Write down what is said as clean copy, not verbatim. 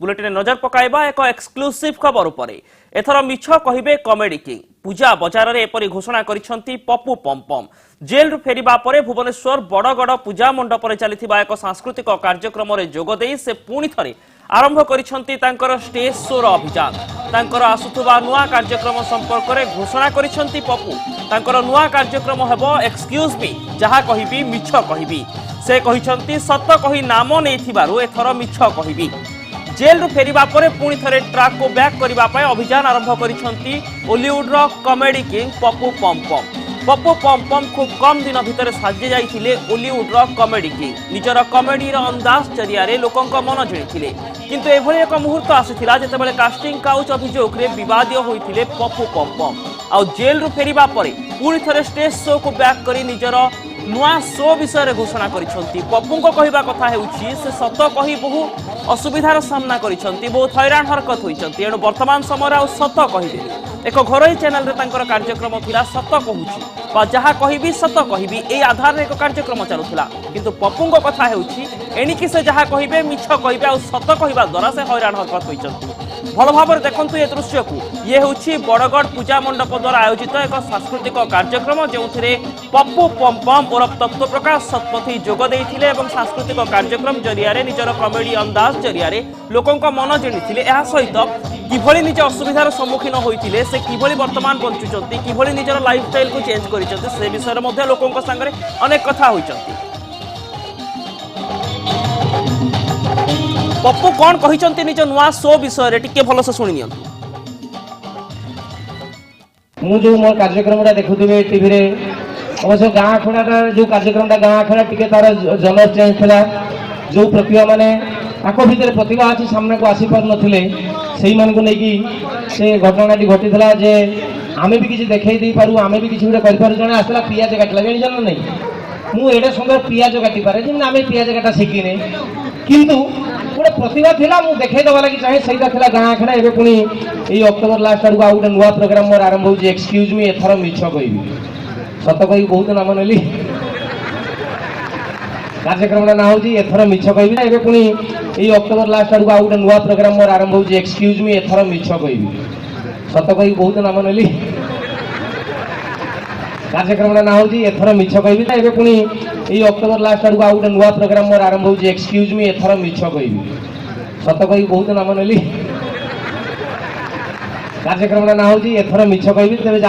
bulletin नजर पकाइबा एक exclusive खबर उपरे एथर मिछ कहिबे कॉमेडी किंग पूजा बजार रे एपरि घोषणा करिसंती पप्पू पमपम जेल रु फेरिबा परे भुवनेश्वर बड़गड़ पूजा मंडप रे चलिथिबा एक सांस्कृतिक कार्यक्रम रे जोग देई से पुणी थरे आरंभ करिसंती तांकर स्टेज शो रो अभियान तांकर आसुथुबा नुआ कार्यक्रम संपर्क रे घोषणा करिसंती पप्पू तांकर नुआ कार्यक्रम हेबो एक्सक्यूज मी जहा कहिबी मिछ कहिबी से कहिसंती सत कहि नाम नेथिबारु एथर मिछ कहिबी जेल रु फेरिबा परे पुणी थरे ट्रैक को बैक करिबा पय अभियान आरंभ करिसंती बॉलीवुड रो कॉमेडी किंग पप्पू पमपम खूब कम दिन भितर साजे जाइथिले बॉलीवुड रो कॉमेडी किंग निजर कॉमेडी रो अंदाज जरिया रे लोकंक मन जिणिथिले किंतु एभली एक मुहूर्त आसीथिला जेतेबेले कास्टिंग काउच अभियोग रे विवादिय होइथिले पप्पू पमपम आ जेल रु फेरिबा परे पुणी थरे स्टेज शो को बैक करी निजर नुआ शो विषय घोषणा करिसंती पप्पू को कहिबा कथा हेउछि से सत कहि बहु असुविधार सामना करिसंती बहुत हैरान हरकत होइसंती एणु वर्तमान समय आ सत कहिबे एक घरोई चैनल रे तांकर कार्यक्रम थिला सत कहूछि बा जहा कहिबी सत कहिबी ए आधार रे एक कार्यक्रम चलुथिला किंतु पप्पू को कथा हेउछि एणिकि से जहा कहिबे मिछ कहिबे आ सत कहिबा द्वारा से हैरान हरकत होइसंती भल भाव देखु ए दृश्य को ये हूँ बड़गड़ पूजा मंडप द्वारा आयोजित एक सांस्कृतिक कार्यक्रम जो पप्पू पमपम और तत्व प्रकाश शतपथी जोग देते सांस्कृतिक कार्यक्रम जरिया निजर कॉमेडी अंदाज जरिया लोकों मन जिणी सहित किभली निज असुविधार सम्मुखीन होते से किभली वर्तमान बंचुंट किभली निजर लाइफस्टाइल को चेंज कर विषय में लोकों सागर अनेक कथा होती पप्पू कौन कहिसंती निज नुआ शो विषय रे टिके भलसे सुनि नियंतु मु जो मोर कार्यक्रम देखुवे टीवी रे अवश्य गाँ खेड़ा जो कार्यक्रम गाँ खेड़ा टिके तार जन चेंज था जो प्रतिभा माने आको भीतर प्रतिभा अच्छी सामने को आसी पार नथिले सेही मान को नेकी से घटनाटी घटीला जे आमे भी किसी देखै दे पारू आमे भी किसी गोटे कर पारू जने आसला पियाज काटला जानि जन नै मु एडे सुंदर पियाज काटी पारे जे आमे पियाज काटा शिखिने किंतु गोटे प्रतिभा थिला मु देखै दवा लागि चाहे सहीटा थिला गाँ खेड़ा एबे पुनी एई अक्टोबर लास्ट आडू आ गोटे नुवा प्रोग्राम मोर आरंभ होउची एक्सक्यूज मी एथर मिछ कहिबी सत कहि बहुत नाम नेली कार्यक्रम ना होउची एथर मिछ कहिबी एबे पुनी एई अक्टोबर लास्ट आडू आ गोटे नुवा प्रोग्राम मोर आरंभ होउची एक्सक्यूज मी एथर मिछ कहिबी सत कहि बहुत नाम नेली कार्यक्रम ना होउची एथर मिछ कहिबी एबे पुनी एई अक्टोबर लास्ट आडू आ गोटे नुवा प्रोग्राम मोर आरंभ होउची एक्सक्यूज मी एथर मिछ कहिबी सत कहि बहुत नाम नेली कार्यक्रम ना होउची एथर मिछ कहिबी तेबे